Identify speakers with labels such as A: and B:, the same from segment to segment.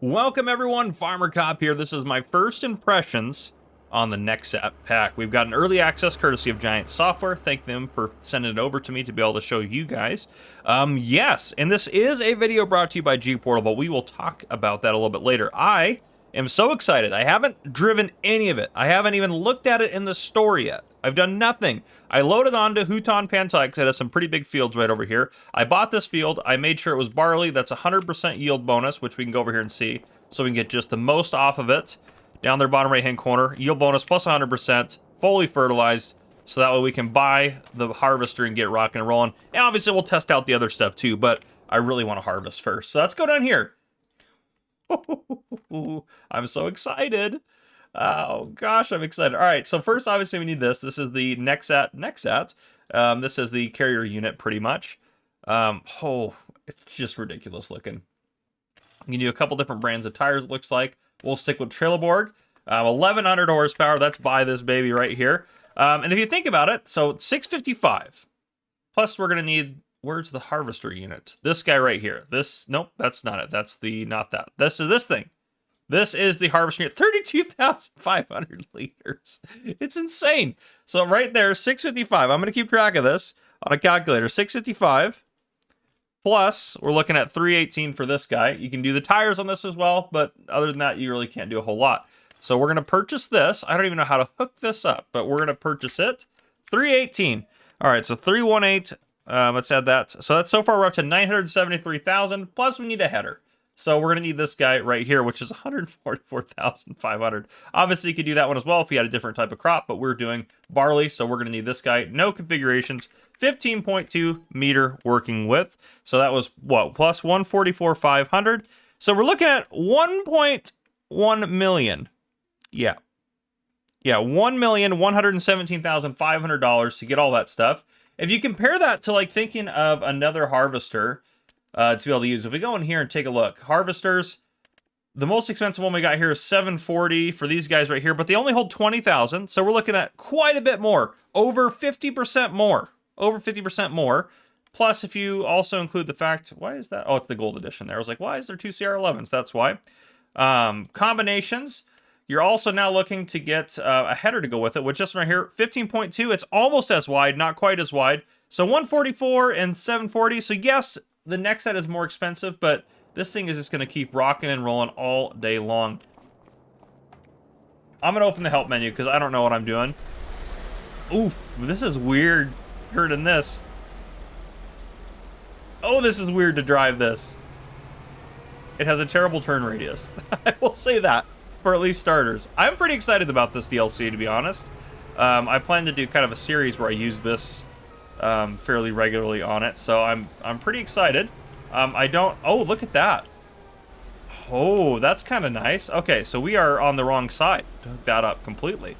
A: Welcome everyone, Farmer Cop here. This is my first impressions on the NEXAT pack. We've got an early access courtesy of Giant Software. Thank them for sending it over to me to be able to show you guys. Yes, and this is a video brought to you by GPortal, but we will talk about that a little bit later. I am so excited. I haven't driven any of it. I haven't even looked at it in the store yet. I've done nothing. I loaded onto Huton Pantai because it has some pretty big fields right over here. I bought this field. I made sure it was barley. That's 100% yield bonus, which we can go over here and see. So we can get just the most off of it. Down there, bottom right-hand corner. Yield bonus plus 100%. Fully fertilized. So that way we can buy the harvester and get rocking and rolling. And obviously we'll test out the other stuff too, but I really want to harvest first. So let's go down here. I'm so excited. Oh gosh, I'm excited. All right, so first obviously we need this. This is the NEXAT. This is the carrier unit pretty much. Oh, it's just ridiculous looking. You can do a couple different brands of tires, it looks like. We'll stick with Trelleborg. 1100 horsepower, that's by this baby right here. And if you think about it, so 655. Plus we're gonna need, where's the harvester unit? This guy right here. This, nope, that's not it. That's the, not that. This is this thing. This is the harvester unit, 32,500 liters. It's insane. So right there, 655. I'm going to keep track of this on a calculator. 655 plus, we're looking at 318 for this guy. You can do the tires on this as well, but other than that, you really can't do a whole lot. So we're going to purchase this. I don't even know how to hook this up, but we're going to purchase it. 318. All right, so 318. Let's add that. So that's so far we're up to 973,000. Plus we need a header. So we're going to need this guy right here, which is 144,500. Obviously, you could do that one as well if you had a different type of crop, but we're doing barley, so we're going to need this guy. No configurations, 15.2 meter working width. So that was, what, plus 144,500. So we're looking at 1.1 million. Yeah. Yeah, $1,117,500 to get all that stuff. If you compare that to, like, thinking of another harvester to be able to use. If we go in here and take a look, harvesters, the most expensive one we got here is $740 for these guys right here, but they only hold 20,000, so we're looking at quite a bit more, over 50% more, over 50% more. Plus, if you also include the fact, why is that? Oh, it's the gold edition there. I was like, why is there two CR11s? That's why. Combinations, you're also now looking to get a header to go with it, which this one right here, 15.2. It's almost as wide, not quite as wide. So 144 and 740. So yes, the NEXAT is more expensive, but this thing is just going to keep rocking and rolling all day long. I'm going to open the help menu because I don't know what I'm doing. Oof, this is weird. Hurting this. Oh, this is weird to drive this. It has a terrible turn radius. I will say that, for at least starters. I'm pretty excited about this DLC, to be honest. I plan to do kind of a series where I use this fairly regularly on it, so I'm pretty excited. Oh, look at that. Oh, that's kind of nice. Okay, so we are on the wrong side to hook that up completely.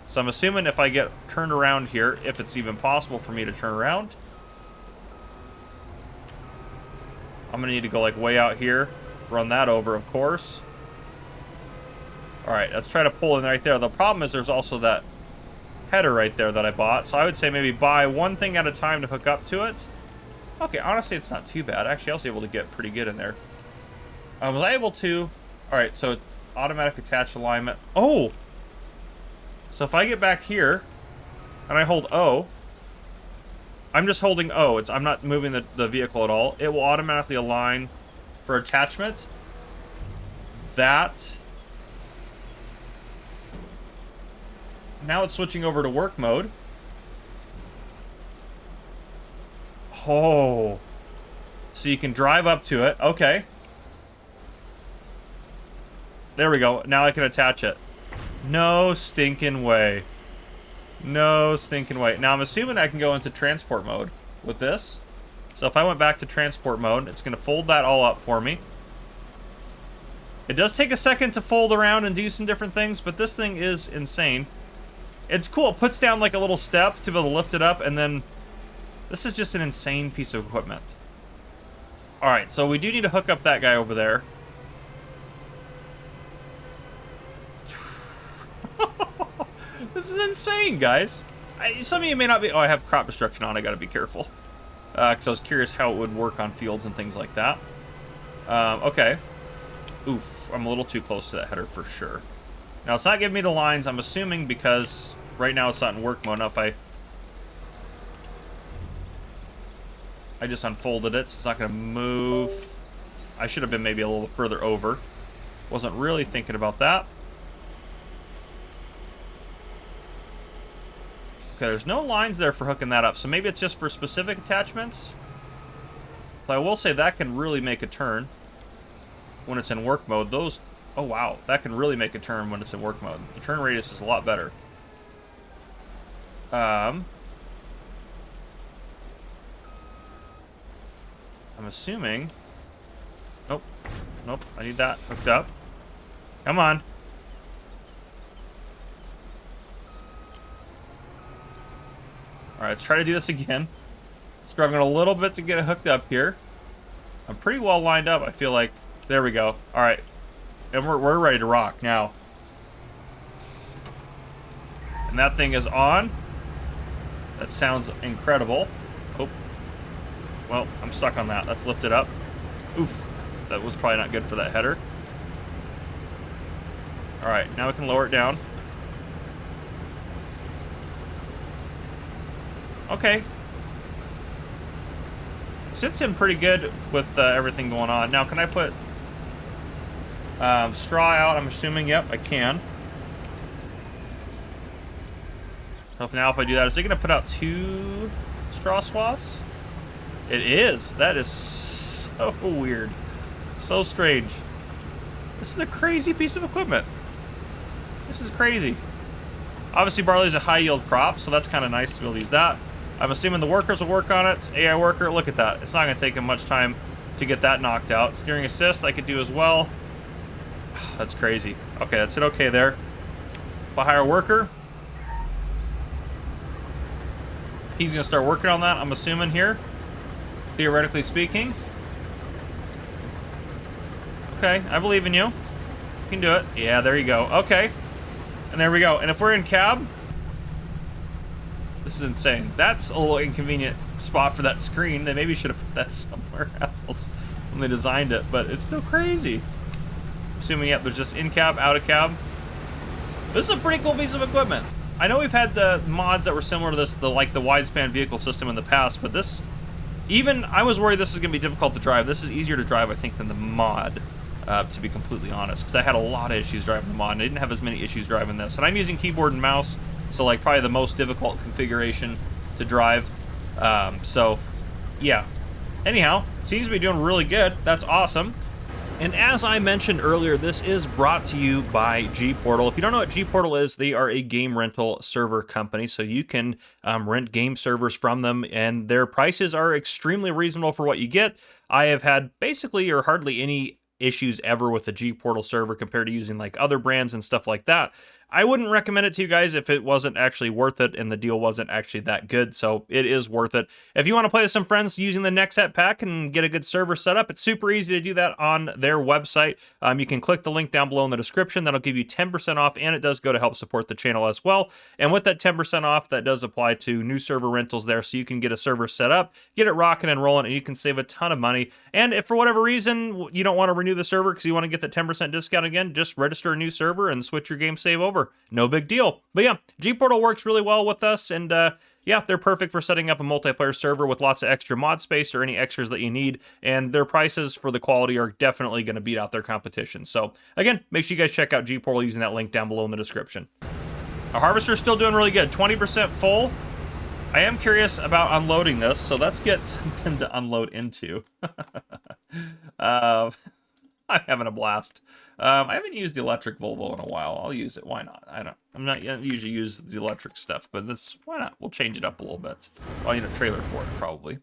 A: So I'm assuming if I get turned around here, if it's even possible for me to turn around, I'm gonna need to go like way out here, run that over, of course. All right, let's try to pull in right there. The problem is there's also that header right there that I bought, so I would say maybe buy one thing at a time to hook up to it. Okay, honestly, it's not too bad. Actually, I was able to get pretty good in there. Was I able to? All right, so automatic attach alignment. Oh! So if I get back here, and I hold O, I'm just holding O. I'm not moving the vehicle at all. It will automatically align for attachment. That... Now it's switching over to work mode. Oh. So you can drive up to it. Okay. There we go. Now I can attach it. No stinking way. No stinking way. Now I'm assuming I can go into transport mode with this. So if I went back to transport mode, it's going to fold that all up for me. It does take a second to fold around and do some different things, but this thing is insane. It's cool. It puts down like a little step to be able to lift it up, and then this is just an insane piece of equipment. All right, so we do need to hook up that guy over there. This is insane, guys. Some of you may not be... Oh, I have crop destruction on. I got to be careful. Because I was curious how it would work on fields and things like that. Okay. Oof. I'm a little too close to that header for sure. Now, it's not giving me the lines, I'm assuming, because right now it's not in work mode. Now, if I just unfolded it, so it's not going to move. I should have been maybe a little further over. Wasn't really thinking about that. Okay, there's no lines there for hooking that up, so maybe it's just for specific attachments. So I will say that can really make a turn when it's in work mode. Those, oh wow, that can really make a turn when it's in work mode. The turn radius is a lot better. I'm assuming, nope, I need that hooked up. Come on. All right, let's try to do this again. Struggling a little bit to get it hooked up here. I'm pretty well lined up, I feel like. There we go. All right, and we're ready to rock now. And that thing is on. That sounds incredible. Oh, well, I'm stuck on that. Let's lift it up. Oof, that was probably not good for that header. All right, now we can lower it down. Okay. It sits in pretty good with everything going on. Now, can I put straw out? I'm assuming, yep, I can. So now if I do that, is it going to put out 2 straw swaths? It is. That is so weird. So strange. This is a crazy piece of equipment. This is crazy. Obviously, barley is a high-yield crop, so that's kind of nice to be able to use that. I'm assuming the workers will work on it. AI worker, look at that. It's not going to take him much time to get that knocked out. Steering assist, I could do as well. That's crazy. Okay, that's it okay there. If I hire a worker, he's going to start working on that, I'm assuming here. Theoretically speaking. Okay, I believe in you. You can do it. Yeah, there you go. Okay. And there we go. And if we're in cab, this is insane. That's a little inconvenient spot for that screen. They maybe should have put that somewhere else when they designed it, but it's still crazy. Assuming, yep, there's just in cab, out of cab. This is a pretty cool piece of equipment. I know we've had the mods that were similar to this, like the wide-span vehicle system in the past, but this, even, I was worried this is going to be difficult to drive. This is easier to drive, I think, than the mod, to be completely honest, because I had a lot of issues driving the mod, and I didn't have as many issues driving this. And I'm using keyboard and mouse, so like probably the most difficult configuration to drive. So, yeah. Anyhow, seems to be doing really good. That's awesome. And as I mentioned earlier, this is brought to you by GPortal. If you don't know what GPortal is, they are a game rental server company, so you can rent game servers from them, and their prices are extremely reasonable for what you get. I have had basically or hardly any issues ever with the GPortal server compared to using like other brands and stuff like that. I wouldn't recommend it to you guys if it wasn't actually worth it and the deal wasn't actually that good, so it is worth it. If you want to play with some friends using the NEXAT pack and get a good server set up, it's super easy to do that on their website. You can click the link down below in the description. That'll give you 10% off, and it does go to help support the channel as well. And with that 10% off, that does apply to new server rentals there, so you can get a server set up, get it rocking and rolling, and you can save a ton of money. And if for whatever reason you don't want to renew the server because you want to get the 10% discount again, just register a new server and switch your game save over. No big deal. But yeah, GPortal works really well with us, and yeah, they're perfect for setting up a multiplayer server with lots of extra mod space or any extras that you need, and their prices for the quality are definitely going to beat out their competition. So again, make sure you guys check out GPortal using that link down below in the description. Our harvester's still doing really good, 20% full. I am curious about unloading this, so let's get something to unload into. I'm having a blast. I haven't used the electric Volvo in a while. I'll use it. Why not? I'm not usually use the electric stuff, but this, why not? We'll change it up a little bit. I'll need a trailer for it, probably.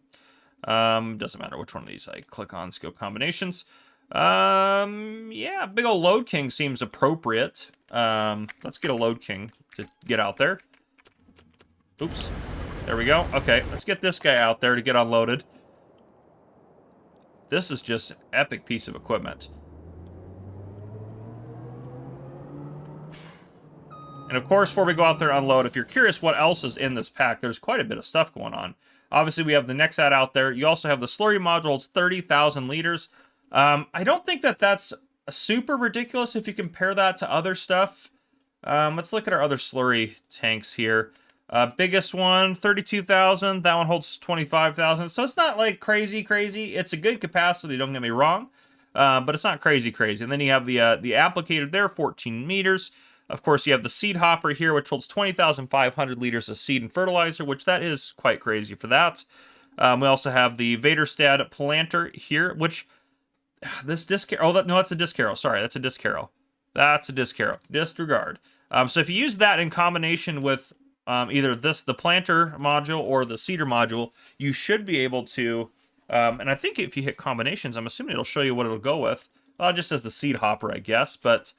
A: Doesn't matter which one of these I click on. Skill combinations. Yeah, big old Load King seems appropriate. Let's get a Load King to get out there. Oops. There we go. Okay, let's get this guy out there to get unloaded. This is just an epic piece of equipment. And of course, before we go out there and unload, if you're curious what else is in this pack, there's quite a bit of stuff going on. Obviously, we have the NEXAT out there. You also have the slurry module. It's 30,000 liters. I don't think that that's super ridiculous if you compare that to other stuff. Let's look at our other slurry tanks here. Biggest one, 32,000. That one holds 25,000. So it's not like crazy. It's a good capacity, don't get me wrong. But it's not crazy. And then you have the applicator there, 14 meters. Of course, you have the seed hopper here, which holds 20,500 liters of seed and fertilizer, which that is quite crazy for that. We also have the Vaderstad planter here, which this disc arrow. Oh, no, that's a disc arrow. Sorry, that's a disc arrow. That's a disc arrow. Disregard. So if you use that in combination with either the planter module or the seeder module, you should be able to. And I think if you hit combinations, I'm assuming it'll show you what it'll go with. Well, it just says the seed hopper, I guess. But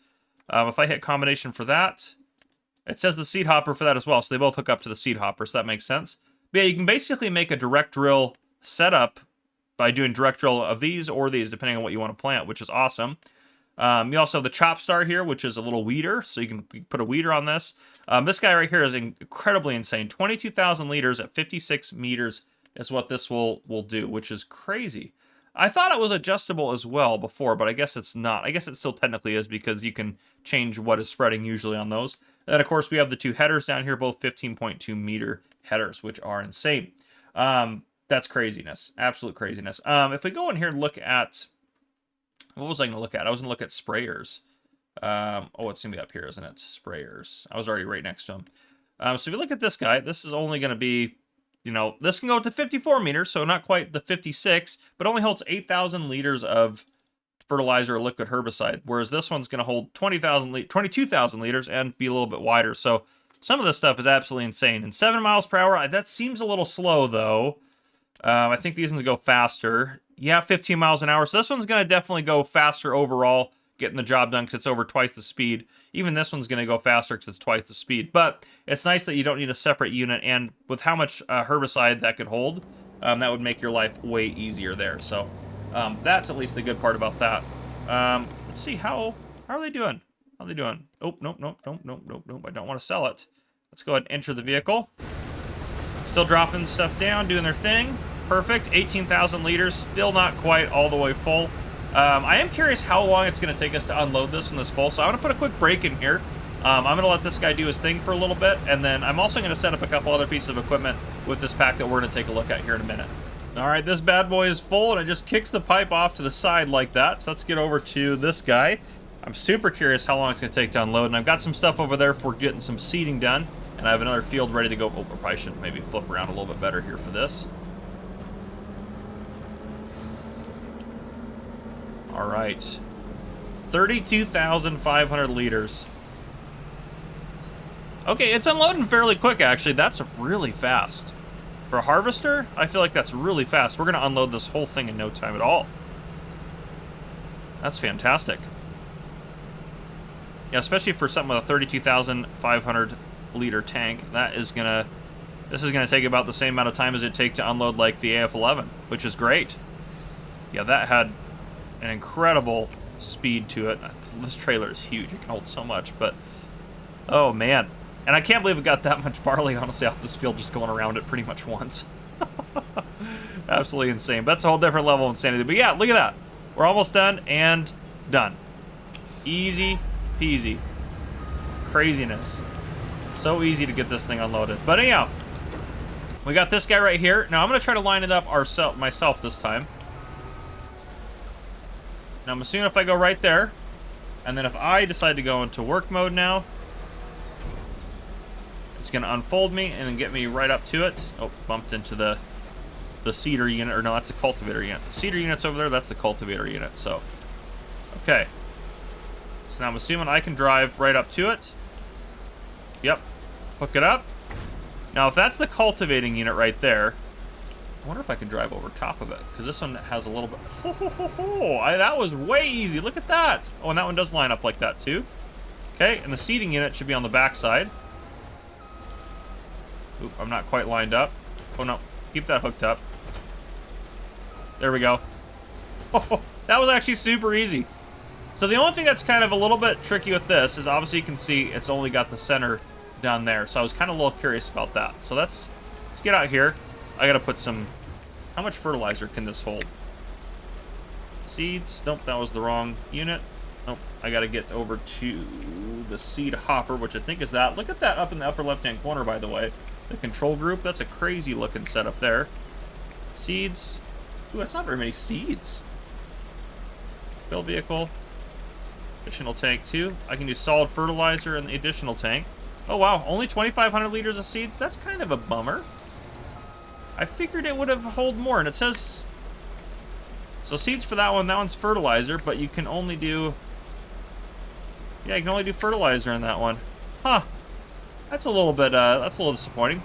A: if I hit combination for that, it says the seed hopper for that as well. So they both hook up to the seed hopper, so that makes sense. But yeah, you can basically make a direct drill setup by doing direct drill of these or these, depending on what you want to plant, which is awesome. You also have the chop star here, which is a little weeder, so you can put a weeder on this. This guy right here is incredibly insane. 22,000 liters at 56 meters is what this will do, which is crazy. I thought it was adjustable as well before, but I guess it's not. I guess it still technically is because you can change what is spreading usually on those. And of course, we have the two headers down here, both 15.2 meter headers, which are insane. That's craziness. Absolute craziness. If we go in here and look at... What was I going to look at? I was going to look at sprayers. Oh, it's going to be up here, isn't it? Sprayers. I was already right next to him. So if you look at this guy, this is only going to be, this can go up to 54 meters, so not quite the 56, but only holds 8,000 liters of fertilizer or liquid herbicide, whereas this one's going to hold 22,000 liters and be a little bit wider. So some of this stuff is absolutely insane. And 7 miles per hour, that seems a little slow, though. I think these ones go faster. Yeah, 15 miles an hour. So this one's going to definitely go faster overall, getting the job done because it's over twice the speed. Even this one's going to go faster because it's twice the speed. But it's nice that you don't need a separate unit. And with how much herbicide that could hold, that would make your life way easier there. So that's at least the good part about that. Let's see, how are they doing? How are they doing? Oh, nope. I don't want to sell it. Let's go ahead and enter the vehicle. Still dropping stuff down, doing their thing. Perfect. 18,000 liters. Still not quite all the way full. I am curious how long it's going to take us to unload this when this full. So I'm going to put a quick break in here. I'm going to let this guy do his thing for a little bit. And then I'm also going to set up a couple other pieces of equipment with this pack that we're going to take a look at here in a minute. All right, this bad boy is full, and it just kicks the pipe off to the side like that. So let's get over to this guy. I'm super curious how long it's going to take to unload. And I've got some stuff over there for getting some seeding done. And I have another field ready to go. Oh, I probably should maybe flip around a little bit better here for this. All right. 32,500 liters. Okay, it's unloading fairly quick, actually. That's really fast. For a harvester, I feel like that's really fast. We're going to unload this whole thing in no time at all. That's fantastic. Yeah, especially for something with a 32,500 liter tank, this is gonna take about the same amount of time as it take to unload like the AF11, which is great. Yeah, that had an incredible speed to it. This trailer is huge; it can hold so much. But oh man, and I can't believe it got that much barley honestly off this field just going around it pretty much once. Absolutely insane. But that's a whole different level of insanity. But yeah, look at that. We're almost done and done. Easy peasy. Craziness. So easy to get this thing unloaded. But anyhow, we got this guy right here. Now I'm going to try to line it up myself this time. Now I'm assuming if I go right there, and then if I decide to go into work mode now, it's going to unfold me and then get me right up to it. Oh, bumped into the seeder unit, or no, that's the cultivator unit. The seeder unit's over there, that's the cultivator unit. So, okay. So now I'm assuming I can drive right up to it. Yep. Hook it up. Now, if that's the cultivating unit right there, I wonder if I can drive over top of it, because this one has a little bit... that was way easy. Look at that. Oh, and that one does line up like that, too. Okay, and the seeding unit should be on the back side. Oop, I'm not quite lined up. Oh, no. Keep that hooked up. There we go. That was actually super easy. So the only thing that's kind of a little bit tricky with this is obviously you can see it's only got the center down there. So I was kind of a little curious about that. So let's get out here. I got to put some... How much fertilizer can this hold? Seeds? Nope, that was the wrong unit. Oh, I gotta get over to the seed hopper, which I think is that. Look at that up in the upper left-hand corner, by the way. The control group, that's a crazy looking setup there. Seeds. Ooh, that's not very many seeds. Fill vehicle. Additional tank, too. I can use solid fertilizer in the additional tank. Oh, wow. Only 2,500 liters of seeds? That's kind of a bummer. I figured it would have hold more, and it says... So seeds for that one. That one's fertilizer, but you can only do... Yeah, you can only do fertilizer in that one. Huh. That's a little bit, that's a little disappointing.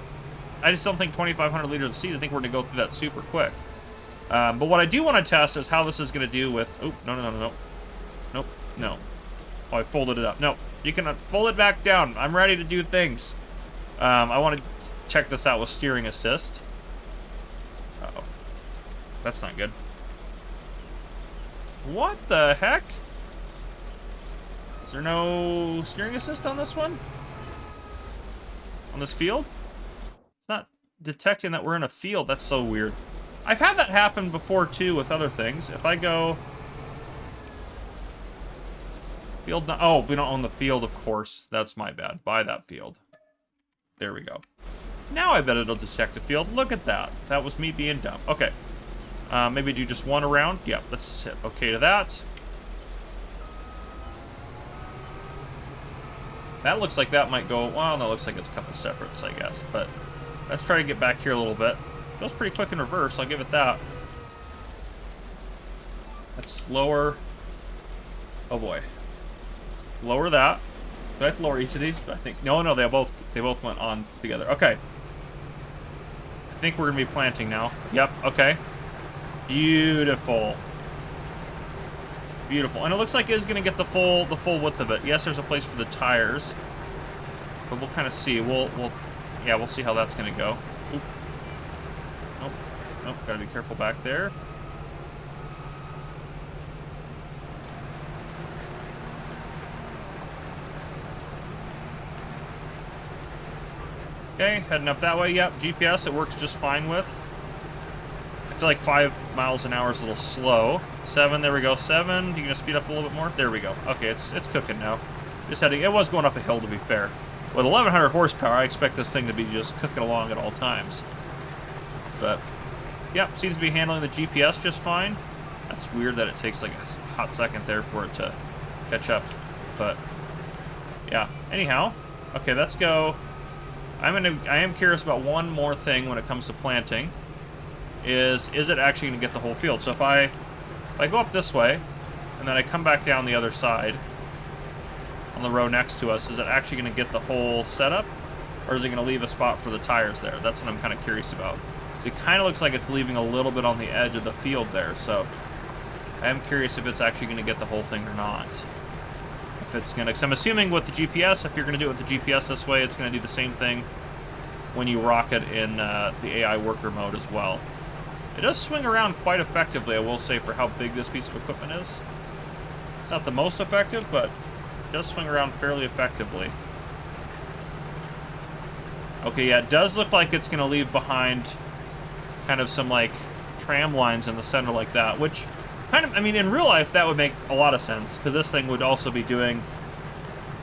A: I just don't think 2,500 liters of seed. I think we're going to go through that super quick. But what I do want to test is how this is going to do with... Oh, no. Nope, no. Oh, I folded it up. No, you can fold it back down. I'm ready to do things. I want to check this out with steering assist. Uh-oh. That's not good. What the heck? Is there no steering assist on this one? On this field? It's not detecting that we're in a field. That's so weird. I've had that happen before, too, with other things. If I go... Field... Oh, we don't own the field, of course. That's my bad. Buy that field. There we go. Now I bet it'll detect a field. Look at that. That was me being dumb. Okay. Maybe do just one around. Yeah, let's hit okay to that. That looks like that might go... Well, no, it looks like it's a couple separates, I guess. But let's try to get back here a little bit. Goes pretty quick in reverse, I'll give it that. Let's lower... Oh, boy. Lower that. Do I have to lower each of these? I think... No, they both went on together. Okay. I think we're going to be planting now. Yep, okay. Beautiful. Beautiful. And it looks like it is going to get the full width of it. Yes, there's a place for the tires. But we'll kind of see. We'll see how that's going to go. Oop. Nope, gotta be careful back there. Okay, heading up that way. Yep, GPS, it works just fine with. I feel like 5 miles an hour is a little slow. 7, there we go. 7, you gonna speed up a little bit more? There we go. Okay, it's cooking now. Just heading, it was going up a hill, to be fair. With 1,100 horsepower, I expect this thing to be just cooking along at all times. But... Yep, seems to be handling the GPS just fine. That's weird that it takes like a hot second there for it to catch up. But, yeah. Anyhow, okay, let's go. I am curious about one more thing when it comes to planting. Is it actually going to get the whole field? So if I go up this way, and then I come back down the other side, on the row next to us, is it actually going to get the whole setup? Or is it going to leave a spot for the tires there? That's what I'm kind of curious about. So it kind of looks like it's leaving a little bit on the edge of the field there, so I am curious if it's actually going to get the whole thing or not. If it's going to, because I'm assuming with the GPS, if you're going to do it with the GPS this way, it's going to do the same thing when you rock it in the AI worker mode as well. It does swing around quite effectively, I will say, for how big this piece of equipment is. It's not the most effective, but it does swing around fairly effectively. Okay, yeah, it does look like it's going to leave behind kind of some, like, tram lines in the center like that, which kind of, I mean, in real life, that would make a lot of sense, because this thing would also be doing,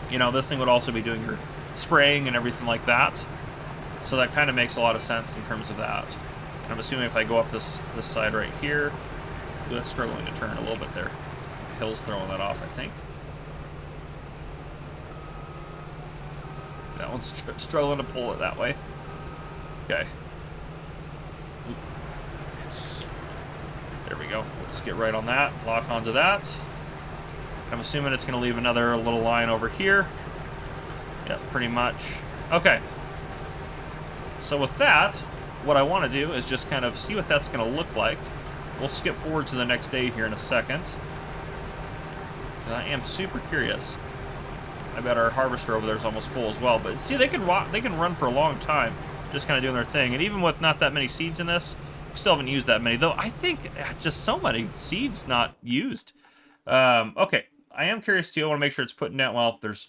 A: you know, this thing would also be doing your spraying and everything like that. So that kind of makes a lot of sense in terms of that. And I'm assuming if I go up this side right here, that's struggling to turn a little bit there. The hill's throwing that off, I think. That one's struggling to pull it that way. Okay. There we go. Let's get right on that. Lock onto that. I'm assuming it's going to leave another little line over here. Yep, pretty much. Okay. So with that, what I want to do is just kind of see what that's going to look like. We'll skip forward to the next day here in a second. I am super curious. I bet our harvester over there is almost full as well. But see, they can run for a long time, just kind of doing their thing. And even with not that many seeds in this, we still haven't used that many. Though I think just so many seeds not used. Okay, I am curious too. I want to make sure it's putting down. Well, there's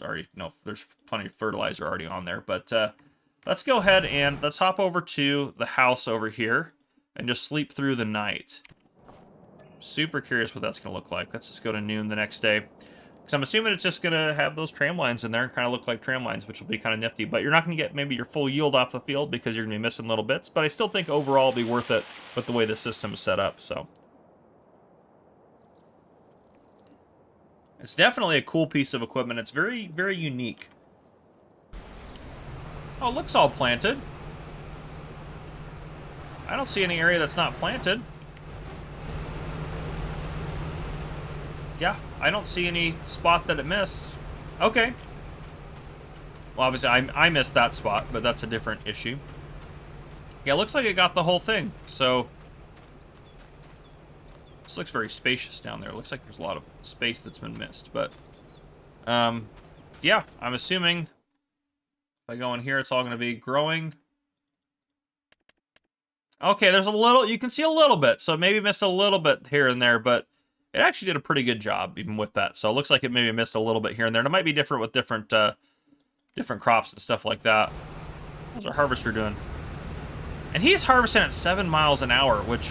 A: plenty of fertilizer already on there. But let's go ahead and let's hop over to the house over here and just sleep through the night. Super curious what that's going to look like. Let's just go to noon the next day. Because I'm assuming it's just going to have those tram lines in there and kind of look like tram lines, which will be kind of nifty. But you're not going to get maybe your full yield off the field because you're going to be missing little bits. But I still think overall it'll be worth it with the way the system is set up. So it's definitely a cool piece of equipment. It's very, very unique. Oh, it looks all planted. I don't see any area that's not planted. Yeah, I don't see any spot that it missed. Okay. Well, obviously, I missed that spot, but that's a different issue. Yeah, it looks like it got the whole thing. So, this looks very spacious down there. It looks like there's a lot of space that's been missed. But, yeah, I'm assuming if I go in here, it's all going to be growing. Okay, there's a little, you can see a little bit. So, maybe missed a little bit here and there, but it actually did a pretty good job even with that. So it looks like it maybe missed a little bit here and there. And it might be different with different different crops and stuff like that. How's our harvester doing? And he's harvesting at 7 miles an hour, which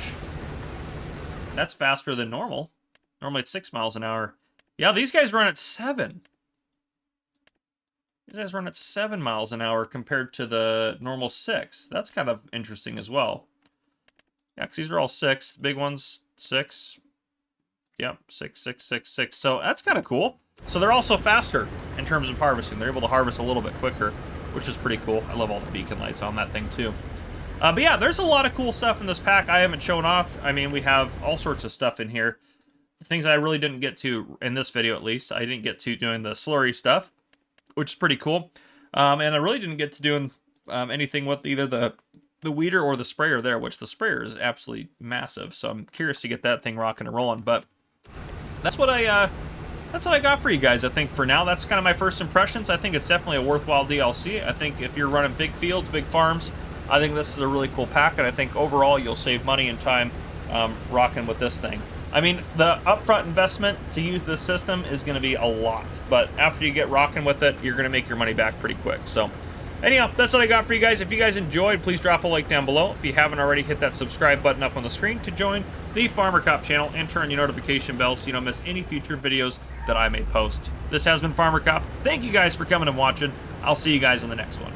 A: that's faster than normal. Normally it's 6 miles an hour. Yeah, these guys run at 7. These guys run at 7 miles an hour compared to the normal 6. That's kind of interesting as well. Yeah, because these are all 6. Big ones, 6. Yep, 6, 6, 6, 6. So that's kind of cool. So they're also faster in terms of harvesting. They're able to harvest a little bit quicker, which is pretty cool. I love all the beacon lights on that thing too. But yeah, there's a lot of cool stuff in this pack I haven't shown off. I mean, we have all sorts of stuff in here. Things I really didn't get to in this video, at least. I didn't get to doing the slurry stuff, which is pretty cool. And I really didn't get to doing anything with either the weeder or the sprayer there, which the sprayer is absolutely massive. So I'm curious to get that thing rocking and rolling. But that's what I got for you guys. I think for now, that's kind of my first impressions. I think it's definitely a worthwhile DLC. I think if you're running big fields, big farms, I think this is a really cool pack, and I think overall you'll save money and time rocking with this thing. I mean, the upfront investment to use this system is going to be a lot, but after you get rocking with it, you're going to make your money back pretty quick. So anyhow, that's what I got for you guys. If you guys enjoyed, please drop a like down below. If you haven't already, hit that subscribe button up on the screen to join the Farmer Cop channel and turn your notification bell so you don't miss any future videos that I may post. This has been Farmer Cop. Thank you guys for coming and watching. I'll see you guys in the next one.